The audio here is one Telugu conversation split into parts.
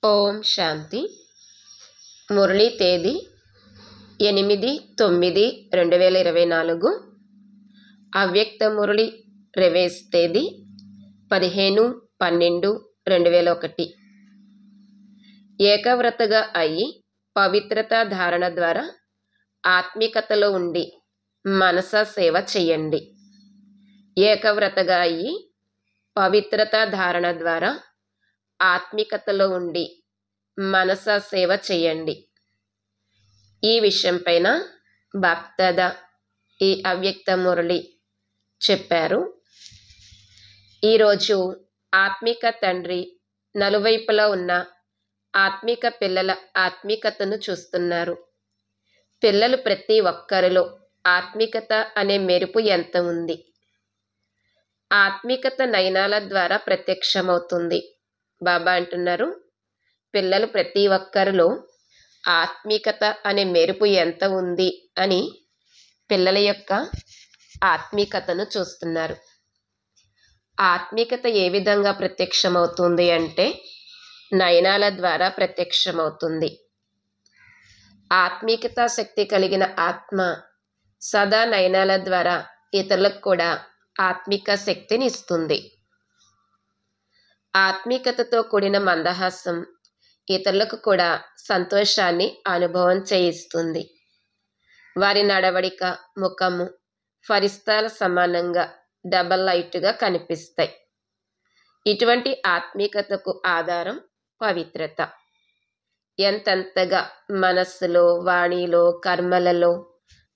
ఓం శాంతి. మురళీ తేదీ 8/9/2024. అవ్యక్త మురళి రివైజ్ తేదీ 15/12/2001. ఏకవ్రతగా అయి పవిత్రత ధారణ ద్వారా ఆత్మికతలో ఉండి మనస సేవ చేయండి. ఏకవ్రతగా అయి పవిత్రత ధారణ ద్వారా ఆత్మికతలో ఉండి మనస సేవ చేయండి. ఈ విషయం పైన బాప్దాదా ఈ అవ్యక్త మురళి చెప్పారు. ఈరోజు ఆత్మిక తండ్రి నలువైపులా ఉన్న ఆత్మిక పిల్లల ఆత్మికతను చూస్తున్నారు. పిల్లలు ప్రతి ఒక్కరిలో ఆత్మికత అనే మెరుపు ఎంత ఉంది. ఆత్మికత నయనాల ద్వారా ప్రత్యక్షమవుతుంది. బాబా అంటున్నారు, పిల్లలు ప్రతి ఒక్కరిలో ఆత్మికత అనే మెరుపు ఎంత ఉంది అని పిల్లల యొక్క ఆత్మికతను చూస్తున్నారు. ఆత్మికత ఏ విధంగా ప్రత్యక్షమవుతుంది అంటే నయనాల ద్వారా ప్రత్యక్షమవుతుంది. ఆత్మికత శక్తి కలిగిన ఆత్మ సదా నయనాల ద్వారా ఇతరులకు కూడా ఆత్మిక శక్తిని ఇస్తుంది. ఆత్మికతతో కూడిన మందహాసం ఇతరులకు కూడా సంతోషాన్ని అనుభవం చేయిస్తుంది. వారి నడవడిక, ముఖము ఫరిస్తాల సమానంగా డబల్ లైట్గా కనిపిస్తాయి. ఇటువంటి ఆత్మికతకు ఆధారం పవిత్రత. ఎంతెంతగా మనస్సులో, వాణిలో, కర్మలలో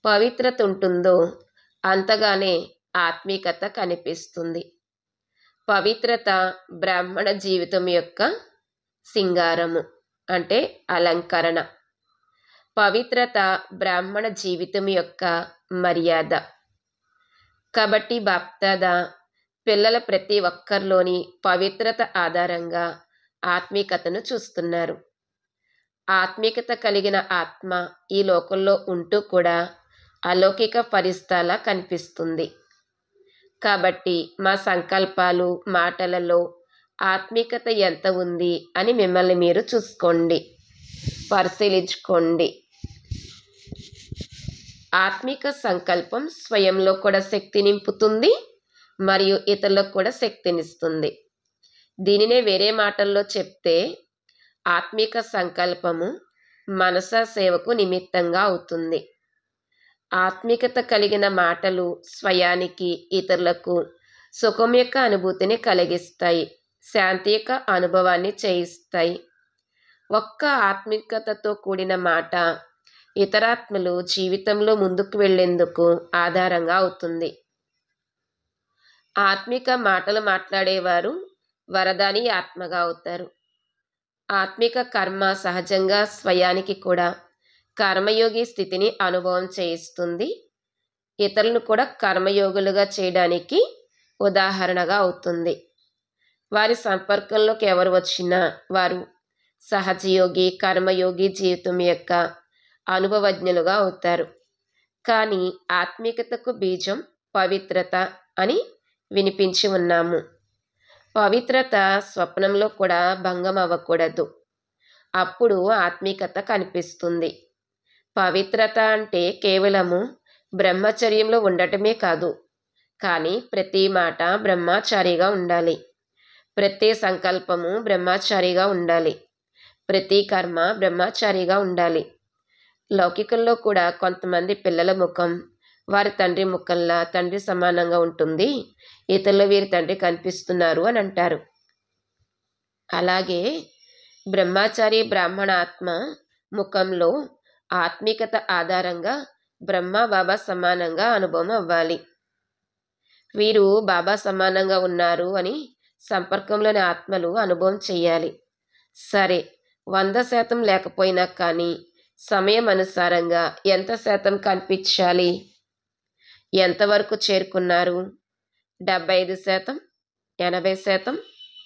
పవిత్రత ఉంటుందో అంతగానే ఆత్మికత కనిపిస్తుంది. పవిత్రత బ్రాహ్మణ జీవితం యొక్క సింగారము అంటే అలంకరణ. పవిత్రత బ్రాహ్మణ జీవితం యొక్క మర్యాద. కాబట్టి బాప్దాదా పిల్లల ప్రతి ఒక్కరిలోని పవిత్రత ఆధారంగా ఆత్మికతను చూస్తున్నారు. ఆత్మికత కలిగిన ఆత్మ ఈ లోకంలో ఉంటూ కూడా అలౌకిక ఫరిస్తాలా కనిపిస్తుంది. కాబట్టి మా సంకల్పాలు, మాటలలో ఆత్మికత ఎంత ఉంది అని మిమ్మల్ని మీరు చూసుకోండి, పరిశీలించుకోండి. ఆత్మిక సంకల్పం స్వయంలో కూడా శక్తి నింపుతుంది మరియు ఇతరులకు కూడా శక్తినిస్తుంది. దీనినే వేరే మాటల్లో చెప్తే ఆత్మిక సంకల్పము మనస సేవకు నిమిత్తంగా అవుతుంది. ఆత్మికత కలిగిన మాటలు స్వయానికి ఇతరులకు సుఖం యొక్క అనుభూతిని కలిగిస్తాయి, శాంతి యొక్క అనుభవాన్ని చేయిస్తాయి. ఒక్క ఆత్మికతతో కూడిన మాట ఇతరాత్మలు జీవితంలో ముందుకు వెళ్లేందుకు ఆధారంగా అవుతుంది. ఆత్మిక మాటలు మాట్లాడేవారు వరదాని ఆత్మగా అవుతారు. ఆత్మిక కర్మ సహజంగా స్వయానికి కూడా కర్మయోగి స్థితిని అనుభవం చేయిస్తుంది. ఇతరులను కూడా కర్మయోగులుగా చేయడానికి ఉదాహరణగా అవుతుంది. వారి సంపర్కంలోకి ఎవరు వచ్చినా వారు సహజయోగి, కర్మయోగి జీవితం యొక్క అనుభవజ్ఞులుగా అవుతారు. కానీ ఆత్మికతకు బీజం పవిత్రత అని వినిపించి ఉన్నాము. పవిత్రత స్వప్నంలో కూడా భంగం అవ్వకూడదు. అప్పుడు ఆత్మికత కనిపిస్తుంది. పవిత్రత అంటే కేవలము బ్రహ్మచర్యంలో ఉండటమే కాదు, కానీ ప్రతి మాట బ్రహ్మచారిగా ఉండాలి, ప్రతి సంకల్పము బ్రహ్మచారిగా ఉండాలి, ప్రతి కర్మ బ్రహ్మచారిగా ఉండాలి. లౌకికంలో కూడా కొంతమంది పిల్లల ముఖం వారి తండ్రి ముఖంలా తండ్రి సమానంగా ఉంటుంది, ఇతరులు వీరి తండ్రి కనిపిస్తున్నారు అని అంటారు. అలాగే బ్రహ్మచారి బ్రాహ్మణ ఆత్మ ముఖంలో ఆత్మికత ఆధారంగా బ్రహ్మ బాబా సమానంగా అనుభవం అవ్వాలి. వీరు బాబా సమానంగా ఉన్నారు అని సంపర్కంలోని ఆత్మలు అనుభవం చెయ్యాలి. సరే, 100% లేకపోయినా కానీ సమయం అనుసారంగా ఎంత శాతం కనిపించాలి? ఎంతవరకు చేరుకున్నారు? 75%, 80%,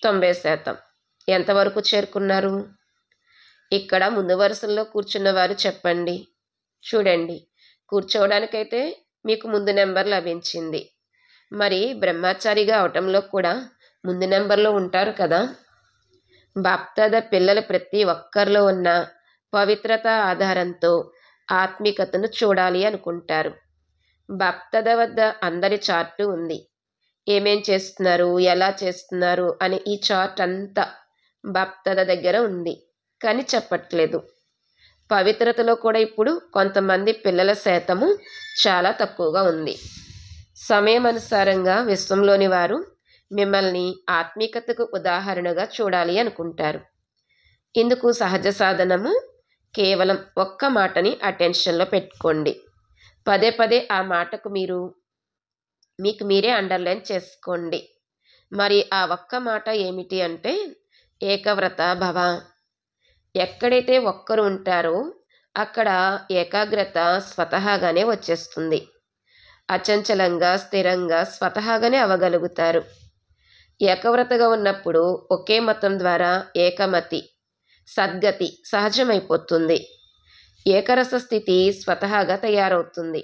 90% ఎంతవరకు చేరుకున్నారు? ఇక్కడ ముందు వరుసల్లో కూర్చున్న వారు చెప్పండి. చూడండి, కూర్చోవడానికైతే మీకు ముందు నెంబర్ లభించింది. మరి బ్రహ్మచారిగా అవటంలో కూడా ముందు నెంబర్లో ఉంటారు కదా. బాప్దాద పిల్లలు ప్రతి ఒక్కరిలో ఉన్న పవిత్రత ఆధారంతో ఆత్మికతను చూడాలి అనుకుంటారు. బాప్దాద వద్ద అందరి చార్టు ఉంది. ఏమేం చేస్తున్నారు, ఎలా చేస్తున్నారు అని ఈ చార్ట్ అంతా బాప్దాద దగ్గర ఉంది, కానీ చెప్పట్లేదు. పవిత్రతలో కూడా ఇప్పుడు కొంతమంది పిల్లల శాతము చాలా తక్కువగా ఉంది. సమయం అనుసారంగా విశ్వంలోని వారు మిమ్మల్ని ఆత్మీకతకు ఉదాహరణగా చూడాలి అనుకుంటారు. ఇందుకు సహజ సాధనము కేవలం ఒక్క మాటని అటెన్షన్లో పెట్టుకోండి. పదే పదే ఆ మాటకు మీకు మీరే అండర్లైన్ చేసుకోండి. మరి ఆ ఒక్క మాట ఏమిటి అంటే ఏకవ్రత భవ. ఎక్కడైతే ఒక్కరు ఉంటారో అక్కడ ఏకాగ్రత స్వతహాగానే వచ్చేస్తుంది. అచంచలంగా స్థిరంగా స్వతహాగానే అవ్వగలుగుతారు. ఏకవ్రతగా ఉన్నప్పుడు ఒకే మతం ద్వారా ఏకమతి సద్గతి సహజమైపోతుంది. ఏకరస స్థితి స్వతహాగా తయారవుతుంది.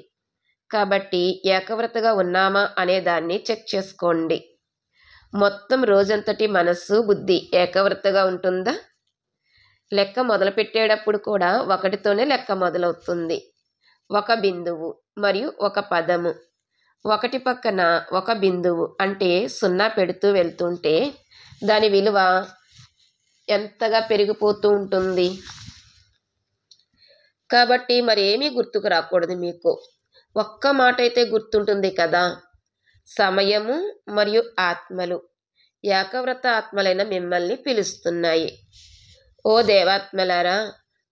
కాబట్టి ఏకవ్రతగా ఉన్నామా అనే దాన్ని చెక్ చేసుకోండి. మొత్తం రోజంతటి మనస్సు బుద్ధి ఏకవ్రతగా ఉంటుందా? లెక్క మొదలుపెట్టేటప్పుడు కూడా ఒకటితోనే లెక్క మొదలవుతుంది. ఒక బిందువు మరియు ఒక పదము, ఒకటి పక్కన ఒక బిందువు అంటే 0 పెడుతూ వెళ్తుంటే దాని విలువ ఎంతగా పెరిగిపోతూ ఉంటుంది. కాబట్టి మరేమీ గుర్తుకు రాకూడదు. మీకు ఒక్క మాట అయితే గుర్తుంటుంది కదా. సమయము మరియు ఆత్మలు ఏకవ్రత ఆత్మలైన మిమ్మల్ని పిలుస్తున్నాయి. ఓ దేవాత్మలారా,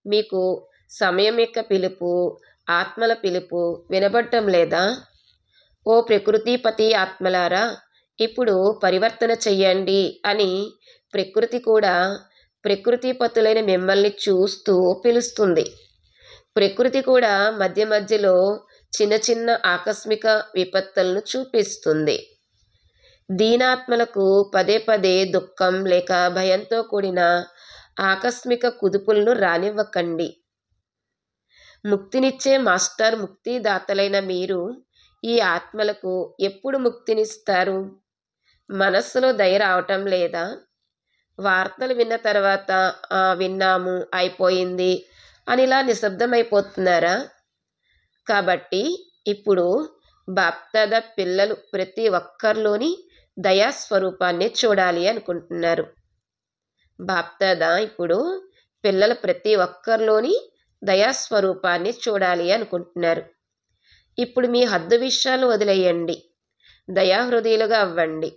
మీకు సమయం యొక్క పిలుపు, ఆత్మల పిలుపు వినబడటం లేదా? ఓ ప్రకృతిపతి ఆత్మలారా, ఇప్పుడు పరివర్తన చెయ్యండి అని ప్రకృతి కూడా ప్రకృతిపతులైన మిమ్మల్ని చూస్తూ పిలుస్తుంది. ప్రకృతి కూడా మధ్య మధ్యలో చిన్న చిన్న ఆకస్మిక విపత్తులను చూపిస్తుంది. దీనాత్మలకు పదే పదే దుఃఖం లేక భయంతో కూడిన ఆకస్మిక కుదుపులను రానివ్వకండి. ముక్తినిచ్చే మాస్టర్ ముక్తిదాతలైన మీరు ఈ ఆత్మలకు ఎప్పుడు ముక్తినిస్తారు? మనస్సులో దయ రావటం లేదా? వార్తలు విన్న తర్వాత విన్నాము అయిపోయింది అనిలా నిశ్శబ్దమైపోతున్నారా? కాబట్టి ఇప్పుడు బాప్దాద పిల్లలు ప్రతి ఒక్కరిలోని దయాస్వరూపాన్ని చూడాలి అనుకుంటున్నారు. బాప్దాద ఇప్పుడు పిల్లల ప్రతి ఒక్కరిలోని దయాస్వరూపాన్ని చూడాలి అనుకుంటున్నారు. ఇప్పుడు మీ హద్దు విషయాలు వదిలేయండి. దయాహృదయులుగా అవ్వండి.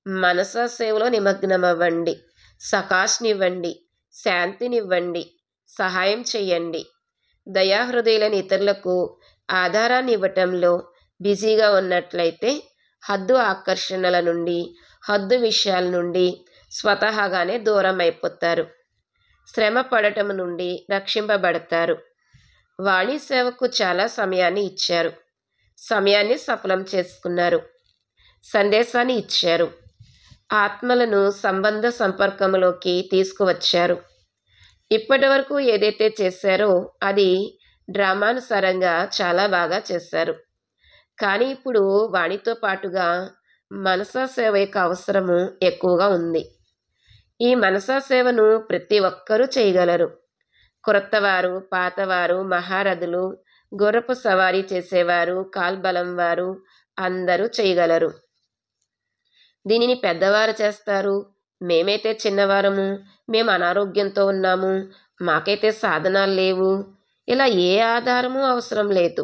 మనసా సేవలో నిమగ్నం అవ్వండి. సకాష్నివ్వండి, శాంతినివ్వండి, సహాయం చెయ్యండి. దయాహృదయులైన ఇతరులకు ఆధారాన్ని ఇవ్వటంలో బిజీగా ఉన్నట్లయితే హద్దు ఆకర్షణల నుండి, హద్దు విషయాల నుండి స్వతహాగానే దూరం అయిపోతారు. శ్రమ పడటం నుండి రక్షింపబడతారు. వాణి సేవకు చాలా సమయాన్ని ఇచ్చారు. సమయాన్ని సఫలం చేసుకున్నారు. సందేశాన్ని ఇచ్చారు. ఆత్మలను సంబంధ సంపర్కంలోకి తీసుకువచ్చారు. ఇప్పటి వరకు ఏదైతే చేశారో అది డ్రామానుసారంగా చాలా బాగా చేశారు. కానీ ఇప్పుడు వాణితో పాటుగా మనసా సేవ యొక్క అవసరము ఎక్కువగా ఉంది. ఈ మనసా సేవను ప్రతి ఒక్కరూ చేయగలరు. క్రొత్తవారు, పాతవారు, మహారథులు, గుర్రపు సవారీ చేసేవారు, కాల్బలం వారు అందరూ చేయగలరు. దీనిని పెద్దవారు చేస్తారు. మేమైతే చిన్నవారము, మేము అనారోగ్యంతో ఉన్నాము, మాకైతే సాధనాలు లేవు, ఇలా ఏ ఆధారము అవసరం లేదు.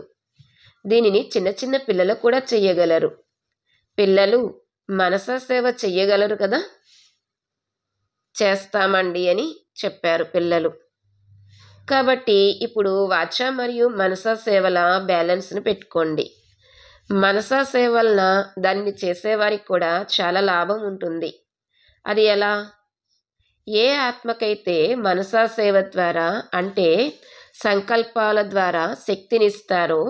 దీనిని చిన్న చిన్న పిల్లలు కూడా చెయ్యగలరు. పిల్లలు మనసా సేవ చెయ్యగలరు కదా. చేస్తామండి అని చెప్పారు పిల్లలు. కాబట్టి ఇప్పుడు వాచ మరియు మనసా సేవల బ్యాలెన్స్ని పెట్టుకోండి. మనసా సేవ వలన దానిని చేసేవారికి కూడా చాలా లాభం ఉంటుంది. అది ఎలా? ఏ ఆత్మకైతే మనసా సేవ ద్వారా అంటే సంకల్పాల ద్వారా శక్తినిస్తారో,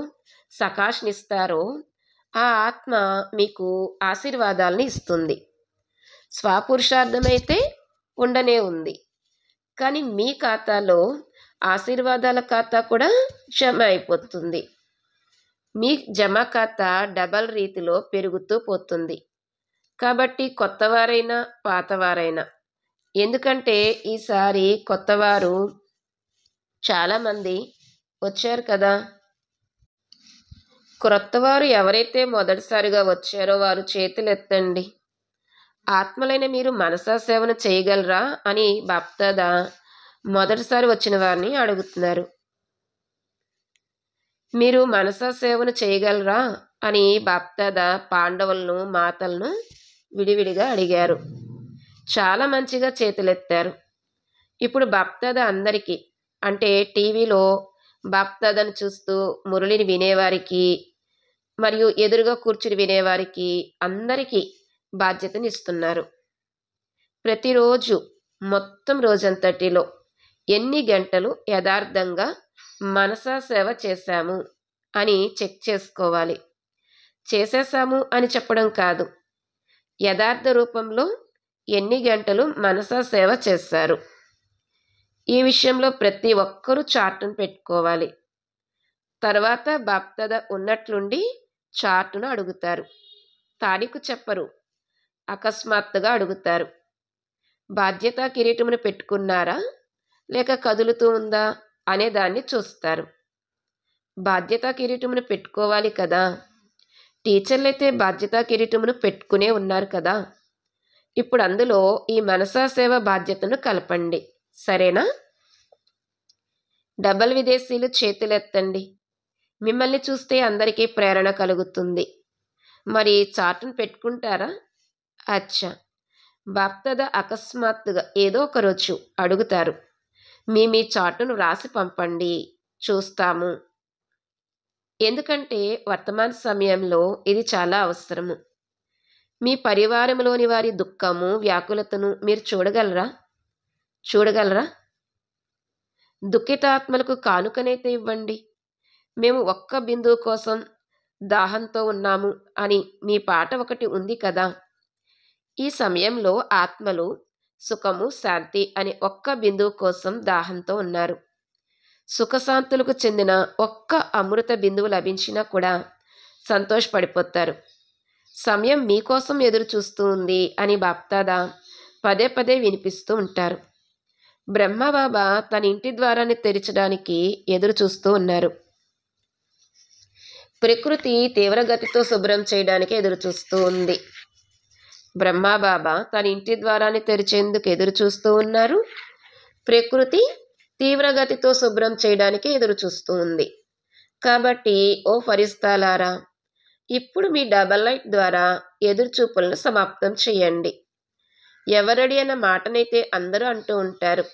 సకాష్నిస్తారో ఆ ఆత్మ మీకు ఆశీర్వాదాలను ఇస్తుంది. స్వపురుషార్థమైతే ఉండనే ఉంది, కానీ మీ ఖాతాలో ఆశీర్వాదాల ఖాతా కూడా జమ అయిపోతుంది. మీ జమ ఖాతా డబల్ రీతిలో పెరుగుతూ పోతుంది. కాబట్టి కొత్తవారైనా పాతవారైనా ఎందుకంటే ఈసారి కొత్తవారు చాలామంది వచ్చారు కదా. క్రొత్తవారు ఎవరైతే మొదటిసారిగా వచ్చారో వారు చేతులెత్తండి. ఆత్మలైన మీరు మనసా సేవను చేయగలరా అని బాప్దాదా మొదటిసారి వచ్చిన వారిని అడుగుతున్నారు. మీరు మనసా సేవను చేయగలరా అని బాప్దాదా పాండవులను మాతలను విడివిడిగా అడిగారు. చాలా మంచిగా చేతులెత్తారు. ఇప్పుడు బాప్దాదా అందరికీ, అంటే టీవీలో బాప్దాదాను చూస్తూ మురళిని వినేవారికి మరియు ఎదురుగా కూర్చుని వినేవారికి అందరికీ బాధ్యతనిస్తున్నారు. ప్రతిరోజు మొత్తం రోజంతటిలో ఎన్ని గంటలు యథార్థంగా మనసా సేవ చేశాము అని చెక్ చేసుకోవాలి. చేసేసాము అని చెప్పడం కాదు, యథార్థ రూపంలో ఎన్ని గంటలు మనసా సేవ చేశారు. ఈ విషయంలో ప్రతి ఒక్కరూ చార్టును పెట్టుకోవాలి. తర్వాత బాప్దాదా ఉన్నట్లుండి చార్టును అడుగుతారు. తారీఖు చెప్పరు, అకస్మాత్తుగా అడుగుతారు. బాధ్యతా కిరీటమును పెట్టుకున్నారా లేక కదులుతూ ఉందా అనే దాన్ని చూస్తారు. బాధ్యతా కిరీటమును పెట్టుకోవాలి కదా. టీచర్లైతే బాధ్యతా కిరీటమును పెట్టుకునే ఉన్నారు కదా. ఇప్పుడు అందులో ఈ మనసా సేవ బాధ్యతను కలపండి, సరేనా? డబల్ విదేశీయులు చేతులెత్తండి. మిమ్మల్ని చూస్తే అందరికీ ప్రేరణ కలుగుతుంది. మరి చార్టును పెట్టుకుంటారా? అచ్చా. బాప్దాదా అకస్మాత్తుగా ఏదో ఒక రోజు అడుగుతారు, మీ చార్టును వ్రాసి పంపండి, చూస్తాము. ఎందుకంటే వర్తమాన సమయంలో ఇది చాలా అవసరము. మీ పరివారంలోని వారి దుఃఖము, వ్యాకులతను మీరు చూడగలరా? దుఃఖితాత్మలకు కానుకనైతే ఇవ్వండి. మేము ఒక్క బిందువు కోసం దాహంతో ఉన్నాము అని మీ పాట ఒకటి ఉంది కదా. ఈ సమయంలో ఆత్మలు సుఖము, శాంతి అని ఒక్క బిందువు కోసం దాహంతో ఉన్నారు. సుఖశాంతులకు చెందిన ఒక్క అమృత బిందువు లభించినా కూడా సంతోషపడిపోతారు. సమయం మీకోసం ఎదురు చూస్తూ ఉంది అని బాప్దాదా పదే పదే వినిపిస్తూ ఉంటారు. బ్రహ్మబాబా తన ఇంటి ద్వారాన్ని తెరచడానికి ఎదురు చూస్తూ ఉన్నారు. ప్రకృతి తీవ్రగతితో శుభ్రం చేయడానికి ఎదురు చూస్తూ ఉంది. బ్రహ్మబాబా తన ఇంటి ద్వారాన్ని తెరిచేందుకు ఎదురు చూస్తూ ఉన్నారు. ప్రకృతి తీవ్రగతితో శుభ్రం చేయడానికి ఎదురు చూస్తూ ఉంది. కాబట్టి ఓ ఫరిస్తాలారా, ఇప్పుడు మీ డబల్ లైట్ ద్వారా ఎదురుచూపులను సమాప్తం చేయండి. ఎవరడి అన్న మాటనైతే అందరూ అంటూ ఉంటారు,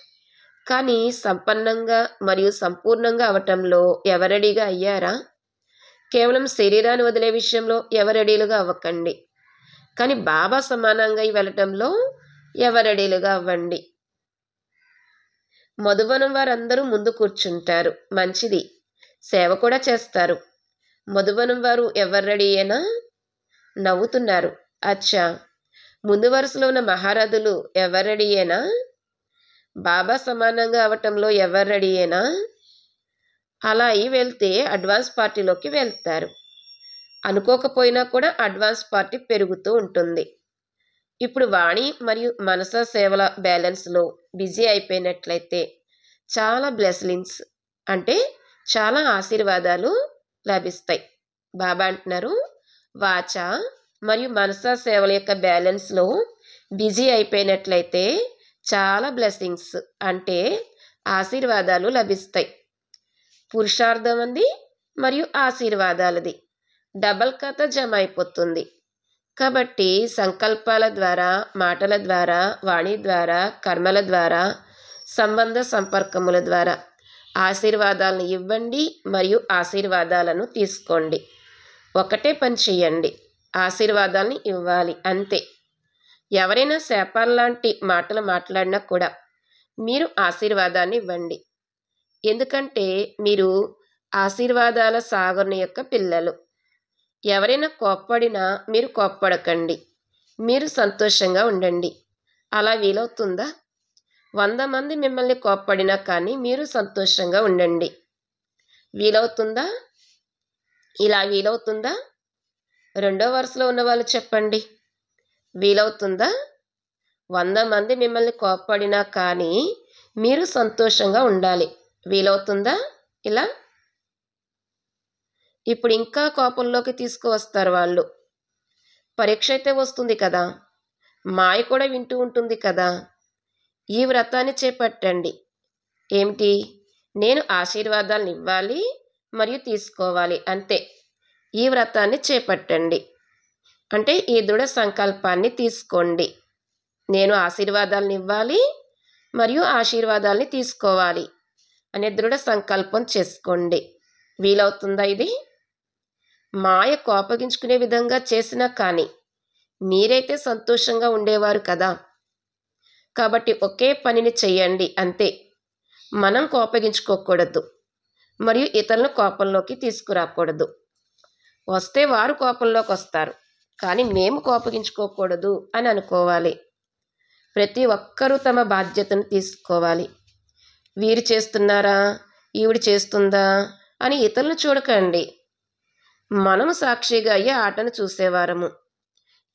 కానీ సంపన్నంగా మరియు సంపూర్ణంగా అవటంలో ఎవరడిగా అయ్యారా? కేవలం శరీరాన్ని వదిలే విషయంలో ఎవరడీలుగా అవ్వకండి, కానీ బాబా సమానంగా వెళ్ళటంలో ఎవరడీలుగా అవ్వండి. మధువనం వారందరూ ముందు కూర్చుంటారు, మంచిది, సేవ కూడా చేస్తారు. మధువనం వారు ఎవరడియేనా? నవ్వుతున్నారు. అచ్చా, ముందు వరుసలో ఉన్న మహారథులు ఎవరడియేనా? బాబా సమానంగా అవటంలో ఎవరడియేనా? అలా అయి వెళ్తే అడ్వాన్స్ పార్టీలోకి వెళ్తారు. అనుకోకపోయినా కూడా అడ్వాన్స్ పార్టీ పెరుగుతూ ఉంటుంది. ఇప్పుడు వాణి మరియు మనసా సేవల బ్యాలెన్స్లో బిజీ అయిపోయినట్లయితే చాలా బ్లెస్సింగ్స్, అంటే చాలా ఆశీర్వాదాలు లభిస్తాయి. బాబా అంటున్నారు, వాచ మరియు మనసా సేవల యొక్క బ్యాలెన్స్లో బిజీ అయిపోయినట్లయితే చాలా బ్లెస్సింగ్స్, అంటే ఆశీర్వాదాలు లభిస్తాయి. పురుషార్థం అంది మరియు ఆశీర్వాదాలది డబల్ కథ జమ అయిపోతుంది. కాబట్టి సంకల్పాల ద్వారా, మాటల ద్వారా, వాణి ద్వారా, కర్మల ద్వారా, సంబంధ సంపర్కముల ద్వారా ఆశీర్వాదాలను ఇవ్వండి మరియు ఆశీర్వాదాలను తీసుకోండి. ఒకటే పని చెయ్యండి, ఆశీర్వాదాలని ఇవ్వాలి, అంతే. ఎవరైనా శాపాల్లాంటి మాటలు మాట్లాడినా కూడా మీరు ఆశీర్వాదాన్ని ఇవ్వండి. ఎందుకంటే మీరు ఆశీర్వాదాల సాగర్ని యొక్క పిల్లలు. ఎవరైనా కోప్పడినా మీరు కోప్పడకండి, మీరు సంతోషంగా ఉండండి. అలా వీలవుతుందా? 100 మంది మిమ్మల్ని కోప్పడినా కానీ మీరు సంతోషంగా ఉండండి. వీలవుతుందా? ఇలా వీలవుతుందా? రెండో వరుసలో ఉన్న వాళ్ళు చెప్పండి, వీలవుతుందా? 100 మంది మిమ్మల్ని కోప్పడినా కానీ మీరు సంతోషంగా ఉండాలి. వీలవుతుందా ఇలా? ఇప్పుడు ఇంకా కోపంలోకి తీసుకువస్తారు వాళ్ళు. పరీక్ష అయితే వస్తుంది కదా, మాయ కూడా వింటూ ఉంటుంది కదా. ఈ వ్రతాన్ని చేపట్టండి. ఏమిటి? నేను ఆశీర్వాదాలను ఇవ్వాలి మరియు తీసుకోవాలి, అంతే. ఈ వ్రతాన్ని చేపట్టండి అంటే ఈ దృఢ సంకల్పాన్ని తీసుకోండి. నేను ఆశీర్వాదాలను ఇవ్వాలి మరియు ఆశీర్వాదాలని తీసుకోవాలి అనే దృఢ సంకల్పం చేసుకోండి. వీలవుతుందా ఇది? మాయ కోపగించుకునే విధంగా చేసినా కానీ మీరైతే సంతోషంగా ఉండేవారు కదా. కాబట్టి ఒకే పనిని చెయ్యండి, అంతే. మనం కోపగించుకోకూడదు మరియు ఇతరులను కోపంలోకి తీసుకురాకూడదు. వస్తే వారు కోపంలోకి వస్తారు, కానీ మేము కోపగించుకోకూడదు అని అనుకోవాలి. ప్రతి ఒక్కరూ తమ బాధ్యతను తీసుకోవాలి. వీరు చేస్తున్నారా, ఈవిడ చేస్తుందా అని ఇతరులను చూడకండి. మనము సాక్షిగా అయ్యే ఆటను చూసేవారము.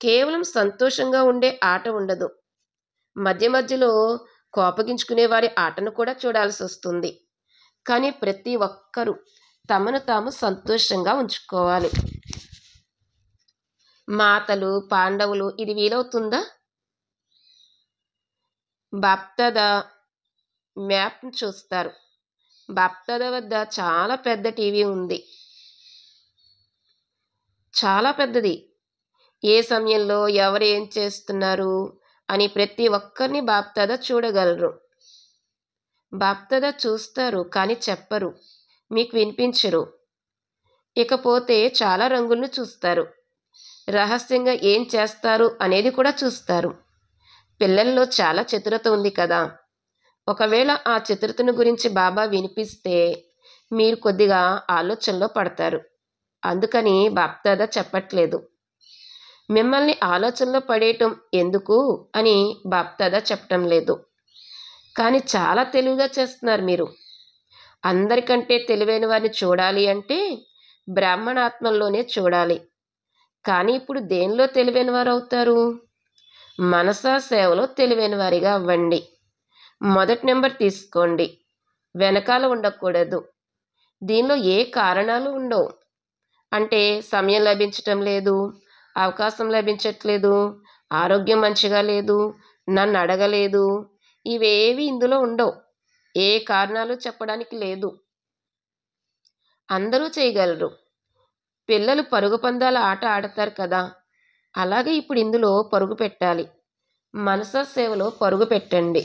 కేవలం సంతోషంగా ఉండే ఆట ఉండదు. మధ్య మధ్యలో కోపగించుకునే వారి ఆటను కూడా చూడాల్సి వస్తుంది. కానీ ప్రతి ఒక్కరూ తమను తాము సంతోషంగా ఉంచుకోవాలి. మాతలు, పాండవులు ఇది వీలవుతుందా? బాప్దాదా మ్యాప్ను చూస్తారు. బాప్దాదా వద్ద చాలా పెద్ద టీవీ ఉంది, చాలా పెద్దది. ఏ సమయంలో ఎవరు ఏం చేస్తున్నారు అని ప్రతి ఒక్కరిని బాప్దాదా చూడగలరు. బాప్దాదా చూస్తారు కానీ చెప్పరు, మీకు వినిపించరు. ఇకపోతే చాలా రంగులను చూస్తారు. రహస్యంగా ఏం చేస్తారు అనేది కూడా చూస్తారు. పిల్లల్లో చాలా చతురత ఉంది కదా. ఒకవేళ ఆ చతురతను గురించి బాబా వినిపిస్తే మీరు కొద్దిగా ఆలోచనలో పడతారు. అందుకని బాప్దాదా చెప్పట్లేదు. మిమ్మల్ని ఆలోచనలో పడేయటం ఎందుకు అని బాప్దాదా చెప్పటం లేదు. కానీ చాలా తెలివిగా చేస్తున్నారు మీరు. అందరికంటే తెలివైన వారిని చూడాలి అంటే బ్రాహ్మణాత్మల్లోనే చూడాలి. కానీ ఇప్పుడు దేనిలో తెలివైన వారు అవుతారు? మనసా సేవలో తెలివైన వారిగా అవ్వండి. మొదటి నెంబర్ తీసుకోండి. వెనకాల ఉండకూడదు. దీనిలో ఏ కారణాలు ఉండవు. అంటే సమయం లభించటం లేదు, అవకాశం లభించట్లేదు, ఆరోగ్యం మంచిగా లేదు, నన్ను అడగలేదు, ఇవేవి ఇందులో ఉండవు. ఏ కారణాలు చెప్పడానికి లేదు. అందరూ చేయగలరు. పిల్లలు పరుగు పందాల ఆట ఆడతారు కదా, అలాగే ఇప్పుడు ఇందులో పరుగు పెట్టాలి. మనసా సేవలో పరుగు పెట్టండి.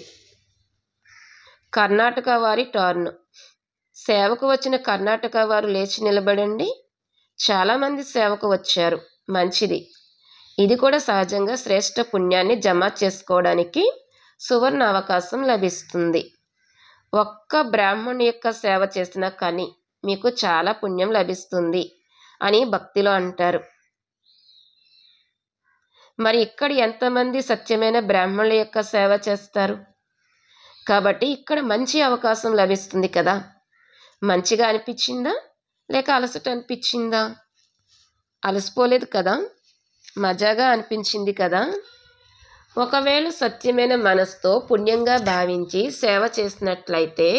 కర్ణాటక వారి టర్న్. సేవకు వచ్చిన కర్ణాటక వారు లేచి నిలబడండి. చాలామంది సేవకు వచ్చారు, మంచిది. ఇది కూడా సహజంగా శ్రేష్ఠ పుణ్యాన్ని జమ చేసుకోవడానికి సువర్ణ అవకాశం లభిస్తుంది. ఒక్క బ్రాహ్మణుని యొక్క సేవ చేసినా కానీ మీకు చాలా పుణ్యం లభిస్తుంది అని భక్తిలో అంటారు. మరి ఇక్కడ ఎంతమంది సత్యమైన బ్రాహ్మణుల యొక్క సేవ చేస్తారు? కాబట్టి ఇక్కడ మంచి అవకాశం లభిస్తుంది కదా. మంచిగా అనిపించిందా లేక అలసట అనిపించిందా? అలసిపోలేదు కదా, మజాగా అనిపించింది కదా. ఒకవేళ సత్యమైన మనసుతో పుణ్యంగా భావించి సేవ చేసినట్లయితే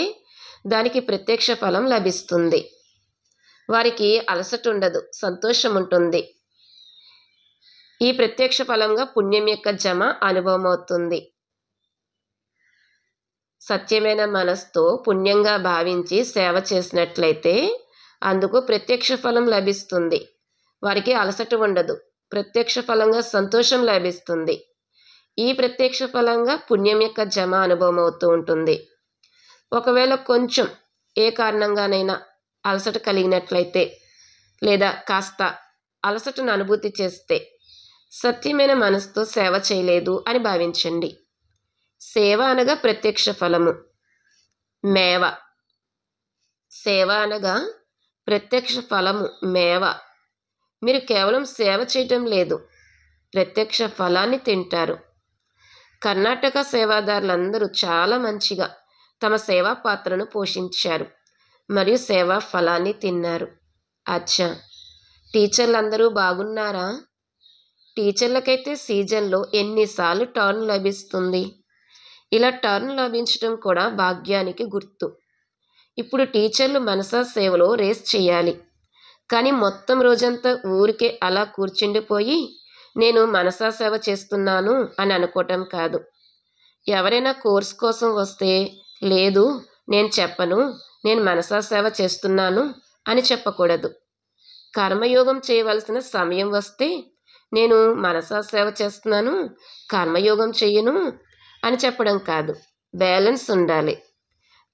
దానికి ప్రత్యక్ష ఫలం లభిస్తుంది. వారికి అలసట ఉండదు, సంతోషం ఉంటుంది. ఈ ప్రత్యక్ష ఫలంగా పుణ్యం యొక్క జమ అనుభవం అవుతుంది. సత్యమైన మనసుతో పుణ్యంగా భావించి సేవ చేసినట్లయితే అందుకు ప్రత్యక్ష ఫలం లభిస్తుంది. వారికి అలసట ఉండదు, ప్రత్యక్ష ఫలంగా సంతోషం లభిస్తుంది. ఈ ప్రత్యక్ష ఫలంగా పుణ్యం యొక్క జమ అనుభవం అవుతూ ఉంటుంది. ఒకవేళ కొంచెం ఏ కారణంగానైనా అలసట కలిగినట్లయితే లేదా కాస్త అలసటను అనుభూతి చేస్తే సత్యమైన మనసుతో సేవ చేయలేదు అని భావించండి. సేవ అనగా ప్రత్యక్ష ఫలము. మేవ. సేవ అనగా ప్రత్యక్ష ఫలము, మేవ. మీరు కేవలం సేవ చేయటం లేదు, ప్రత్యక్ష ఫలాన్ని తింటారు. కర్ణాటక సేవాదారులందరూ చాలా మంచిగా తమ సేవా పాత్రను పోషించారు మరియు సేవా ఫలాన్ని తిన్నారు. అచ్చా, టీచర్లందరూ బాగున్నారా? టీచర్లకైతే సీజన్లో ఎన్నిసార్లు టర్న్ లభిస్తుంది. ఇలా టర్న్ లభించడం కూడా భాగ్యానికి గుర్తు. ఇప్పుడు టీచర్లు మనసా సేవలో రేస్ చేయాలి. కానీ మొత్తం రోజంతా ఊరికే అలా కూర్చుండిపోయి నేను మనసా సేవ చేస్తున్నాను అని అనుకోవటం కాదు. ఎవరైనా కోర్స్ కోసం వస్తే లేదు నేను చెప్పను, నేను మనసా సేవ చేస్తున్నాను అని చెప్పకూడదు. కర్మయోగం చేయవలసిన సమయం వస్తే నేను మనసా సేవ చేస్తున్నాను, కర్మయోగం చెయ్యను అని చెప్పడం కాదు. బ్యాలెన్స్ ఉండాలి.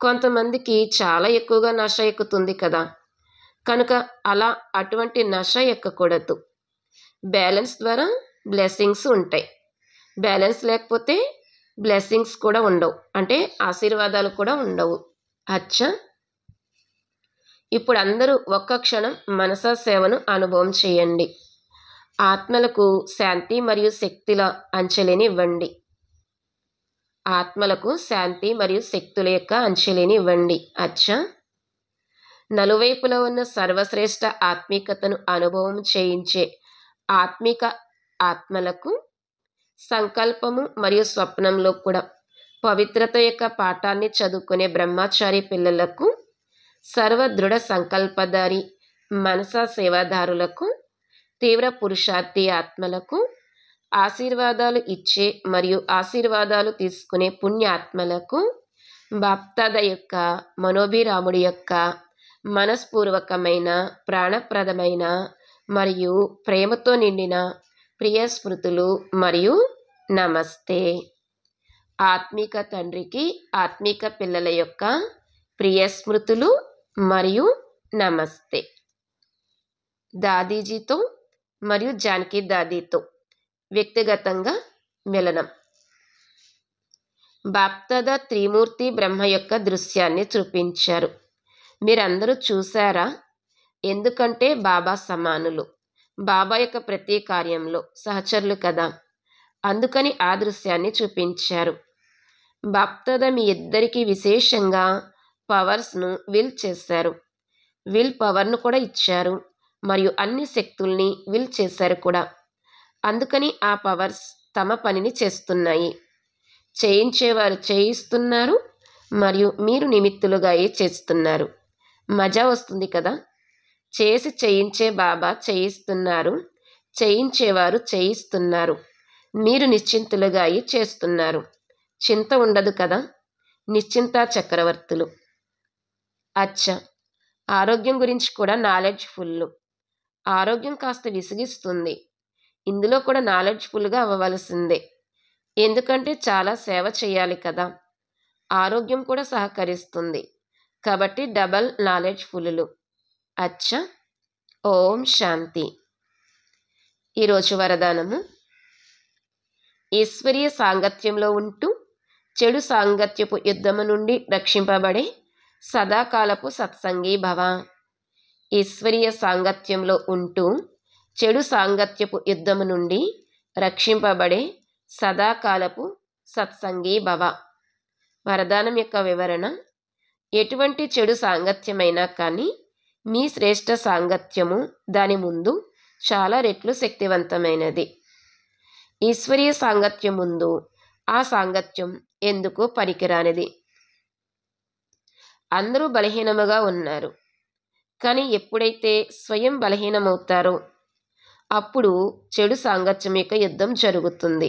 కొంతమందికి చాలా ఎక్కువగా నష ఎక్కుతుంది కదా, కనుక అలా అటువంటి నష ఎక్కకూడదు. బ్యాలెన్స్ ద్వారా బ్లెస్సింగ్స్ ఉంటాయి. బ్యాలెన్స్ లేకపోతే బ్లెస్సింగ్స్ కూడా ఉండవు, అంటే ఆశీర్వాదాలు కూడా ఉండవు. అచ్చా, ఇప్పుడు అందరూ ఒక్క క్షణం మనసా సేవను అనుభవం చేయండి. ఆత్మలకు శాంతి మరియు శక్తుల అంచెలిని ఇవ్వండి. ఆత్మలకు శాంతి మరియు శక్తుల యొక్క అంచెలిని ఇవ్వండి. అచ్చా, నలువైపులా ఉన్న సర్వశ్రేష్ఠ ఆత్మీకతను అనుభవం చేయించే ఆత్మిక ఆత్మలకు, సంకల్పము మరియు స్వప్నంలో కూడా పవిత్రత యొక్క పాఠాన్ని చదువుకునే బ్రహ్మచారి పిల్లలకు, సర్వదృఢ సంకల్పదారి మనసా సేవాదారులకు, తీవ్ర పురుషార్థి ఆత్మలకు, ఆశీర్వాదాలు ఇచ్చే మరియు ఆశీర్వాదాలు తీసుకునే పుణ్యాత్మలకు, బాప్దాద యొక్క మనోభిరాముడి యొక్క మనస్పూర్వకమైన, ప్రాణప్రదమైన మరియు ప్రేమతో నిండిన ప్రియ స్మృతులు మరియు నమస్తే. ఆత్మిక తండ్రికి ఆత్మిక పిల్లల యొక్క ప్రియ స్మృతులు మరియు నమస్తే. దాదీజీతో మరియు జానకి దాదీతో వ్యక్తిగతంగా మిలనం. బాప్దాద త్రిమూర్తి బ్రహ్మ యొక్క దృశ్యాన్ని చూపించారు. మీరందరూ చూసారా? ఎందుకంటే బాబా సమానులు, బాబా యొక్క ప్రతి కార్యంలో సహచరులు కదా, అందుకని ఆ దృశ్యాన్ని చూపించారు. బాప్దాద మీ ఇద్దరికీ విశేషంగా పవర్స్ను విల్ చేశారు. విల్ పవర్ను కూడా ఇచ్చారు మరియు అన్ని శక్తుల్ని విల్ చేశారు కూడా. అందుకని ఆ పవర్స్ తమ పనిని చేస్తున్నాయి. చేయించేవారు చేయిస్తున్నారు మరియు మీరు నిమిత్తులుగా చేస్తున్నారు. మజా వస్తుంది కదా. చేసి చేయించే బాబా చేయిస్తున్నారు, చేయించేవారు చేయిస్తున్నారు, మీరు నిశ్చింతులుగా చేస్తున్నారు. చింత ఉండదు కదా. నిశ్చింత చక్రవర్తులు. అచ్చా, ఆరోగ్యం గురించి కూడా నాలెడ్జ్ఫుల్. ఆరోగ్యం కాస్త విసిగిస్తుంది. ఇందులో కూడా నాలెడ్జ్ఫుల్గా అవ్వవలసిందే, ఎందుకంటే చాలా సేవ చేయాలి కదా. ఆరోగ్యం కూడా సహకరిస్తుంది కాబట్టి డబల్ నాలెడ్జ్ఫుల్లు. అచ్చా, ఓం శాంతి. ఈరోజు వరదానము: ఈశ్వరీయ సాంగత్యంలో ఉంటూ చెడు సాంగత్యపు యుద్ధము నుండి రక్షింపబడే సదాకాలపు సత్సంగీ భవ. ఈశ్వరీయ సాంగత్యంలో ఉంటూ చెడు సాంగత్యపు యుద్ధము నుండి రక్షింపబడే సదాకాలపు సత్సంగీ భవ. వరదానం యొక్క వివరణ: ఎటువంటి చెడు సాంగత్యమైనా కానీ మీ శ్రేష్ఠ సాంగత్యము దాని ముందు చాలా రెట్లు శక్తివంతమైనది. ఈశ్వరీయ సాంగత్యం ముందు ఆ సాంగత్యం ఎందుకు పనికిరానిది. అందరూ బలహీనముగా ఉన్నారు, కానీ ఎప్పుడైతే స్వయం బలహీనమవుతారో అప్పుడు చెడు సాంగత్యం యొక్క యుద్ధం జరుగుతుంది.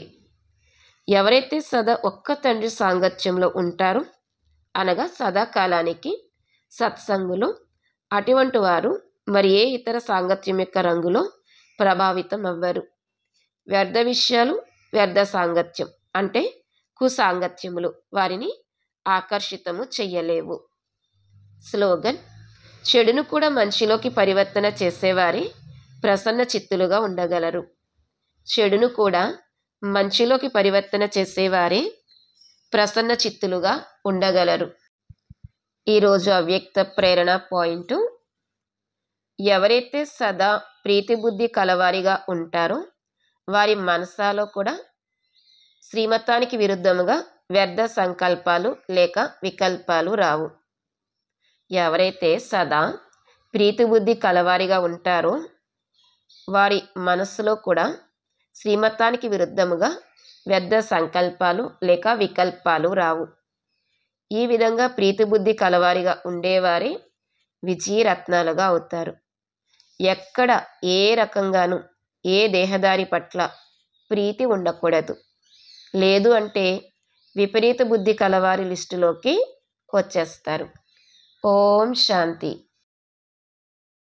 ఎవరైతే సదా ఒక్క తండ్రి సాంగత్యంలో ఉంటారో, అనగా సదాకాలానికి సత్సంగులో, అటువంటి వారు మరి ఏ ఇతర సాంగత్యం యొక్క రంగులో ప్రభావితం అవ్వరు. వ్యర్థ విషయాలు, వ్యర్థ సాంగత్యం అంటే కుసాంగత్యములు వారిని ఆకర్షితము చెయ్యలేవు. స్లోగన్: చెడును కూడా మంచిలోకి పరివర్తన చేసేవారే ప్రసన్న చిత్తులుగా ఉండగలరు. చెడును కూడా మంచిలోకి పరివర్తన చేసేవారే ప్రసన్న చిత్తులుగా ఉండగలరు. ఈరోజు అవ్యక్త ప్రేరణ పాయింట్: ఎవరైతే సదా ప్రీతిబుద్ధి కలవారిగా ఉంటారో వారి మనసాలో కూడా శ్రీమతానికి విరుద్ధముగా వ్యర్థ సంకల్పాలు లేక వికల్పాలు రావు. ఎవరైతే సదా ప్రీతిబుద్ధి కలవారిగా ఉంటారో వారి మనస్సులో కూడా శ్రీమతానికి విరుద్ధముగా వ్యర్థ సంకల్పాలు లేక వికల్పాలు రావు. ఈ విధంగా ప్రీతిబుద్ధి కలవారిగా ఉండేవారే విజయరత్నాలుగా అవుతారు. ఎక్కడ ఏ రకంగానూ ఏ దేహదారి పట్ల ప్రీతి ఉండకూడదు. లేదు అంటే విపరీత బుద్ధి కలవారి లిస్టులోకి వచ్చేస్తారు. ఓం శాంతి.